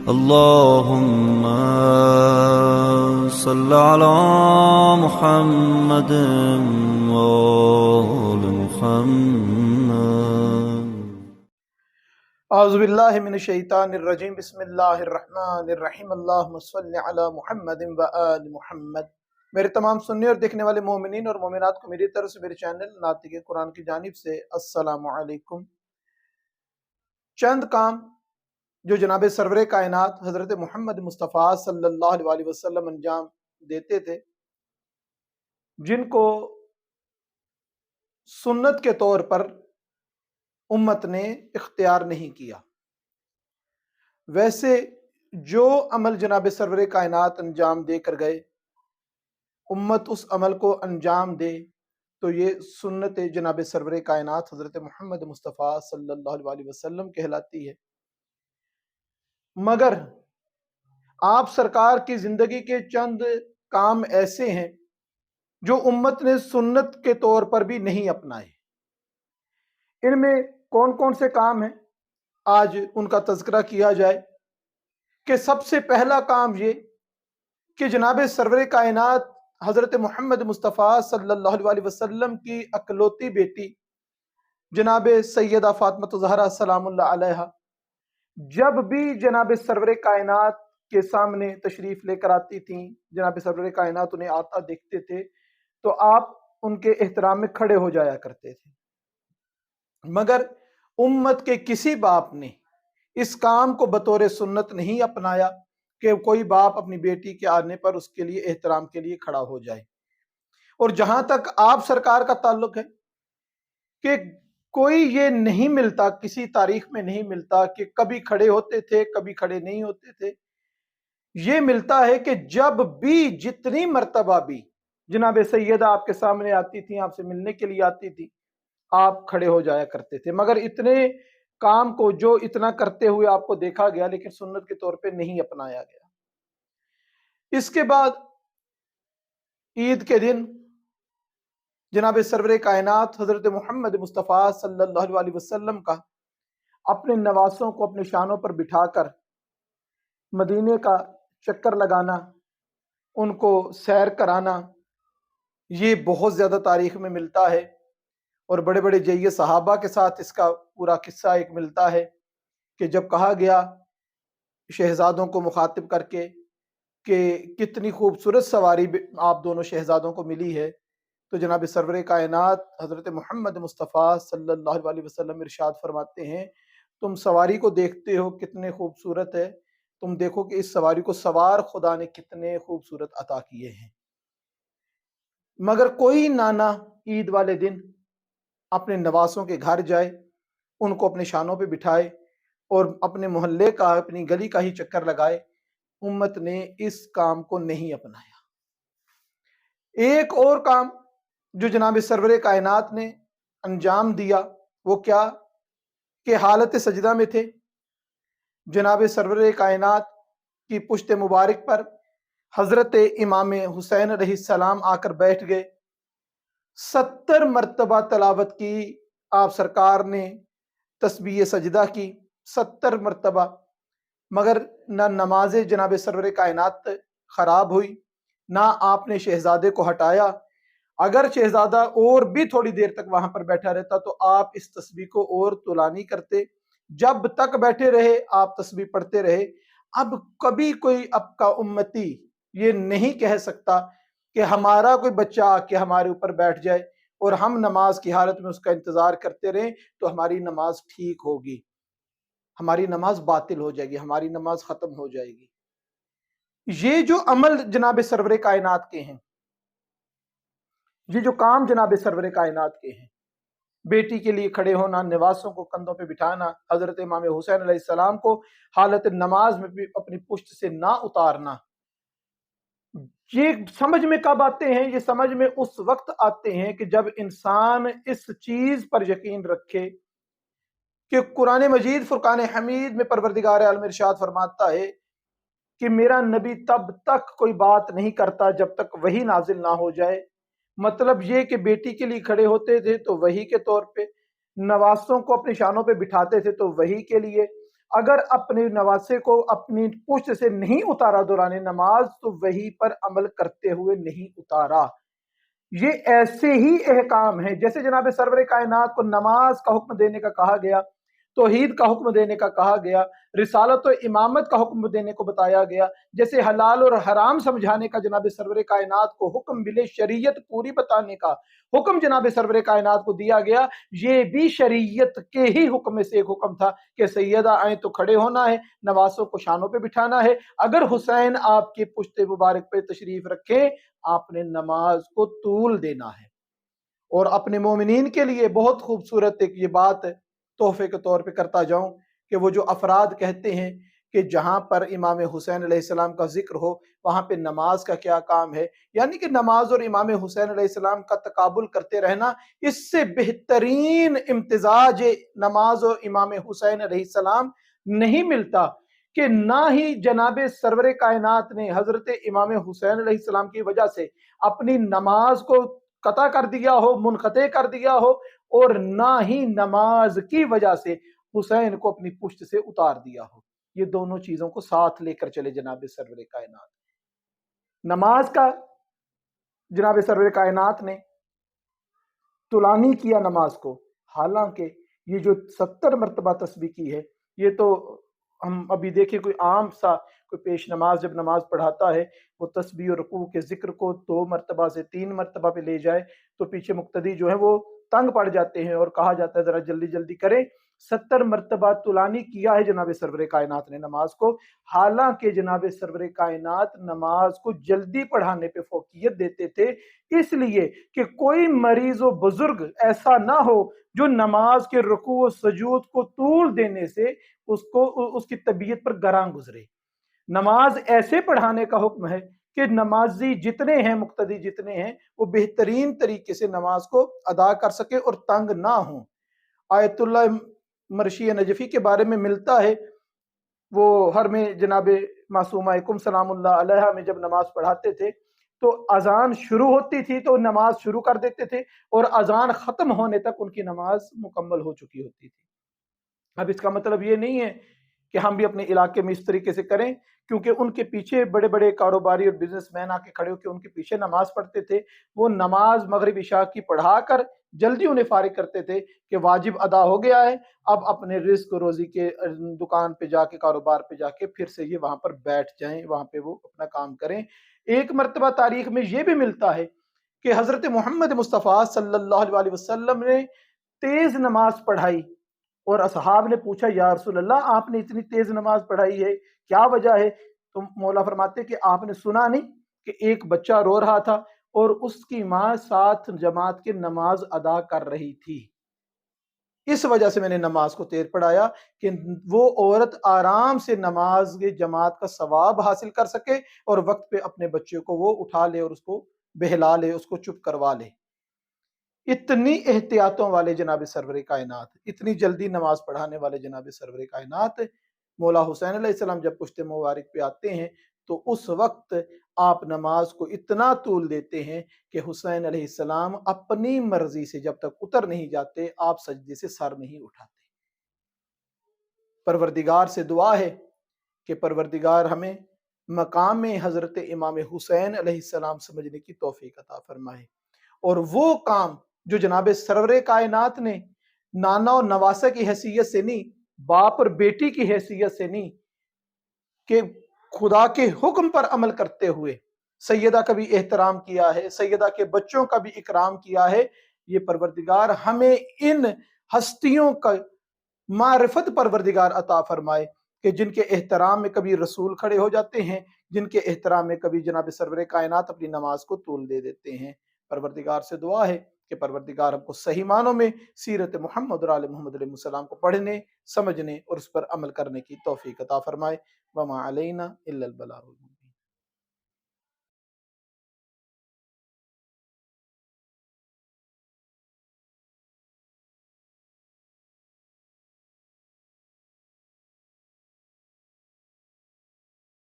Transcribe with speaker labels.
Speaker 1: اللهم صل على محمد وآل محمد.
Speaker 2: اعوذ باللہ من الشیطان الرجیم. بسم اللہ الرحمن الرحیم. اللہم صل علی محمد وآل محمد. میرے تمام سننے اور دیکھنے والے مومنین اور مومنات کو میری طرف سے میرے چینل ناطق قرآن کی جانب سے السلام علیکم. چند کام جو جناب سرور کائنات حضرت محمد مصطفیٰ صلی اللہ علیہ وسلم انجام دیتے تھے، جن کو سنت کے طور پر امت نے اختیار نہیں کیا. ویسے جو عمل جناب سرور کائنات انجام دے کر گئے، امت اس عمل کو انجام دے تو یہ سنت جناب سرور کائنات حضرت محمد مصطفیٰ صلی اللہ علیہ وسلم کہلاتی ہے. مگر آپ سرکار کی زندگی کے چند کام ایسے ہیں جو امت نے سنت کے طور پر بھی نہیں اپنائے. ان میں کون کون سے کام ہیں آج ان کا تذکرہ کیا جائے. کہ سب سے پہلا کام یہ کہ جناب سرور کائنات حضرت محمد مصطفیٰ صلی اللہ علیہ وسلم کی اکلوتی بیٹی جناب سیدہ فاطمہ الزہرا سلام اللہ علیہا جب بھی جناب سرور کائنات کے سامنے تشریف لے کر آتی تھیں، جناب سرور کائنات انہیں آتا دیکھتے تھے تو آپ ان کے احترام میں کھڑے ہو جایا کرتے تھے. مگر امت کے کسی باپ نے اس کام کو بطور سنت نہیں اپنایا کہ کوئی باپ اپنی بیٹی کے آنے پر اس کے لیے احترام کے لیے کھڑا ہو جائے. اور جہاں تک آپ سرکار کا تعلق ہے کہ کوئی یہ نہیں ملتا، کسی تاریخ میں نہیں ملتا کہ کبھی کھڑے ہوتے تھے کبھی کھڑے نہیں ہوتے تھے. یہ ملتا ہے کہ جب بھی جتنی مرتبہ بھی جناب سیدہ آپ کے سامنے آتی تھی، آپ سے ملنے کے لیے آتی تھی، آپ کھڑے ہو جایا کرتے تھے. مگر اتنے کام کو جو اتنا کرتے ہوئے آپ کو دیکھا گیا لیکن سنت کے طور پہ نہیں اپنایا گیا. اس کے بعد عید کے دن جناب سرور کائنات حضرت محمد مصطفیٰ صلی اللہ علیہ وسلم کا اپنے نواسوں کو اپنے شانوں پر بٹھا کر مدینے کا چکر لگانا، ان کو سیر کرانا، یہ بہت زیادہ تاریخ میں ملتا ہے. اور بڑے بڑے جلیل صحابہ کے ساتھ اس کا پورا قصہ ایک ملتا ہے کہ جب کہا گیا شہزادوں کو مخاطب کر کے کہ کتنی خوبصورت سواری آپ دونوں شہزادوں کو ملی ہے، تو جناب سرور کائنات حضرت محمد مصطفیٰ صلی اللہ علیہ وسلم ارشاد فرماتے ہیں، تم سواری کو دیکھتے ہو کتنے خوبصورت ہے، تم دیکھو کہ اس سواری کو سوار خدا نے کتنے خوبصورت عطا کیے ہیں. مگر کوئی نانا عید والے دن اپنے نواسوں کے گھر جائے، ان کو اپنے شانوں پہ بٹھائے اور اپنے محلے کا اپنی گلی کا ہی چکر لگائے. امت نے اس کام کو نہیں اپنایا. ایک اور کام جو جناب سرور کائنات نے انجام دیا وہ کیا کہ حالت سجدہ میں تھے، جناب سرور کائنات کی پشت مبارک پر حضرت امام حسین علیہ السلام آ کر بیٹھ گئے. 70 مرتبہ تلاوت کی آپ سرکار نے، تسبیح سجدہ کی 70 مرتبہ. مگر نہ نماز جناب سرور کائنات خراب ہوئی، نہ آپ نے شہزادے کو ہٹایا. اگر شہزادہ اور بھی تھوڑی دیر تک وہاں پر بیٹھا رہتا تو آپ اس تسبیح کو اور طولانی کرتے. جب تک بیٹھے رہے آپ تسبیح پڑھتے رہے. اب کبھی کوئی اب کا امتی یہ نہیں کہہ سکتا کہ ہمارا کوئی بچہ آ کے ہمارے اوپر بیٹھ جائے اور ہم نماز کی حالت میں اس کا انتظار کرتے رہیں تو ہماری نماز ٹھیک ہوگی، ہماری نماز باطل ہو جائے گی، ہماری نماز ختم ہو جائے گی. یہ جو عمل جناب سرور کائنات کے ہیں، یہ جو کام جناب سرور کائنات کے ہیں، بیٹی کے لیے کھڑے ہونا، نواسوں کو کندھوں پہ بٹھانا، حضرت امام حسین علیہ السلام کو حالت نماز میں بھی اپنی پشت سے نہ اتارنا، یہ سمجھ میں کب آتے ہیں؟ یہ سمجھ میں اس وقت آتے ہیں کہ جب انسان اس چیز پر یقین رکھے کہ قرآن مجید فرقان حمید میں پروردگار عالم ارشاد فرماتا ہے کہ میرا نبی تب تک کوئی بات نہیں کرتا جب تک وحی نازل نہ ہو جائے. مطلب یہ کہ بیٹی کے لیے کھڑے ہوتے تھے تو وحی کے طور پہ، نواسوں کو اپنے شانوں پہ بٹھاتے تھے تو وحی کے لیے، اگر اپنے نواسے کو اپنی پشت سے نہیں اتارا دوران نماز تو وہی پر عمل کرتے ہوئے نہیں اتارا۔ یہ ایسے ہی احکام ہیں جیسے جناب سرور کائنات کو نماز کا حکم دینے کا کہا گیا، توحید کا حکم دینے کا کہا گیا، رسالت و امامت کا حکم دینے کو بتایا گیا، جیسے حلال اور حرام سمجھانے کا جناب سرور کائنات کو حکم ملے، شریعت پوری بتانے کا حکم جناب سرور کائنات کو دیا گیا، یہ بھی شریعت کے ہی حکم میں سے ایک حکم تھا کہ سیدہ آئیں تو کھڑے ہونا ہے، نواسوں کو شانوں پہ بٹھانا ہے۔ اگر حسین آپ کے پشت مبارک پہ تشریف رکھیں، آپ نے نماز کو طول دینا ہے۔ اور اپنے مومنین کے لیے بہت خوبصورت ایک یہ بات تحفے کے طور پہ کرتا جاؤں کہ وہ جو افراد کہتے ہیں کہ جہاں پر امام حسین علیہ السلام کا ذکر ہو وہاں پہ نماز کا کیا کام ہے، یعنی کہ نماز اور امام حسین علیہ السلام کا تقابل کرتے رہنا، اس سے بہترین امتزاج نماز اور امام حسین علیہ السلام نہیں ملتا کہ نہ ہی جناب سرور کائنات نے حضرت امام حسین علیہ السلام کی وجہ سے اپنی نماز کو قطع کر دیا ہو، منقطع کر دیا ہو، اور نہ ہی نماز کی وجہ سے حسین کو اپنی پشت سے اتار دیا ہو۔ یہ دونوں چیزوں کو ساتھ لے کر چلے جناب سرور کائنات۔ نماز کا جناب سرور کائنات نے طولانی کیا نماز کو، حالانکہ یہ جو 70 مرتبہ تسبیح کی ہے، یہ تو ہم ابھی دیکھیں کوئی عام سا کوئی پیش نماز جب نماز پڑھاتا ہے وہ تسبیح اور رکوع کے ذکر کو 2 مرتبہ سے 3 مرتبہ پہ لے جائے تو پیچھے مقتدی جو ہے وہ تنگ پڑ جاتے ہیں اور کہا جاتا ہے ذرا جلدی جلدی کریں۔ 70 مرتبہ طولانی کیا ہے جناب سرور کائنات نے نماز کو، حالانکہ جناب سرور کائنات نماز کو جلدی پڑھانے پہ فوقیت دیتے تھے، اس لیے کہ کوئی مریض و بزرگ ایسا نہ ہو جو نماز کے رکوع و سجود کو طول دینے سے اس کی طبیعت پر گراں گزرے۔ نماز ایسے پڑھانے کا حکم ہے کہ نمازی جتنے ہیں، مقتدی جتنے ہیں، وہ بہترین طریقے سے نماز کو ادا کر سکے اور تنگ نہ ہوں۔ آیت اللہ مرشی نجفی کے بارے میں ملتا ہے، وہ ہر میں جناب معصومہ کم سلام اللہ علیہ میں جب نماز پڑھاتے تھے تو اذان شروع ہوتی تھی تو نماز شروع کر دیتے تھے اور اذان ختم ہونے تک ان کی نماز مکمل ہو چکی ہوتی تھی۔ اب اس کا مطلب یہ نہیں ہے کہ ہم بھی اپنے علاقے میں اس طریقے سے کریں، کیونکہ ان کے پیچھے بڑے بڑے کاروباری اور بزنس مین آ کے کھڑے ہو کے ان کے پیچھے نماز پڑھتے تھے، وہ نماز مغرب عشاء کی پڑھا کر جلدی انہیں فارغ کرتے تھے کہ واجب ادا ہو گیا ہے، اب اپنے رزق روزی کے دکان پہ جا کے، کاروبار پہ جا کے پھر سے یہ وہاں پر بیٹھ جائیں، وہاں پہ وہ اپنا کام کریں۔ ایک مرتبہ تاریخ میں یہ بھی ملتا ہے کہ حضرت محمد مصطفیٰ صلی اللہ علیہ وسلم نے تیز نماز پڑھائی اور اصحاب نے پوچھا یا رسول اللہ آپ نے اتنی تیز نماز پڑھائی ہے، کیا وجہ ہے؟ تو مولا فرماتے کہ آپ نے سنا نہیں کہ ایک بچہ رو رہا تھا اور اس کی ماں ساتھ جماعت کے نماز ادا کر رہی تھی، اس وجہ سے میں نے نماز کو تیز پڑھایا کہ وہ عورت آرام سے نماز کے جماعت کا ثواب حاصل کر سکے اور وقت پہ اپنے بچے کو وہ اٹھا لے اور اس کو بہلا لے، اس کو چپ کروا لے۔ اتنی احتیاطوں والے جناب سرور کائنات، اتنی جلدی نماز پڑھانے والے جناب سرور کائنات، مولا حسین علیہ السلام جب پشت مبارک پہ آتے ہیں تو اس وقت آپ نماز کو اتنا طول دیتے ہیں کہ حسین علیہ السلام اپنی مرضی سے جب تک اتر نہیں جاتے آپ سجدے سے سر نہیں اٹھاتے۔ پروردگار سے دعا ہے کہ پروردگار ہمیں مقام حضرت امام حسین علیہ السلام سمجھنے کی توفیق عطا فرمائے، اور وہ کام جو جناب سرور کائنات نے نانا و نواسہ کی حیثیت سے نہیں، باپ اور بیٹی کی حیثیت سے نہیں، کہ خدا کے حکم پر عمل کرتے ہوئے سیدہ کا بھی احترام کیا ہے، سیدہ کے بچوں کا بھی اکرام کیا ہے، یہ پروردگار ہمیں ان ہستیوں کا معرفت پروردگار عطا فرمائے کہ جن کے احترام میں کبھی رسول کھڑے ہو جاتے ہیں، جن کے احترام میں کبھی جناب سرور کائنات اپنی نماز کو طول دے دیتے ہیں۔ پروردگار سے دعا ہے کہ پروردگار ہم کو صحیح معنوں میں سیرت محمد اور آل محمد علیہ السلام کو پڑھنے، سمجھنے اور اس پر عمل کرنے کی توفیق عطا فرمائے۔ وما علینا الا البلاغ المبین۔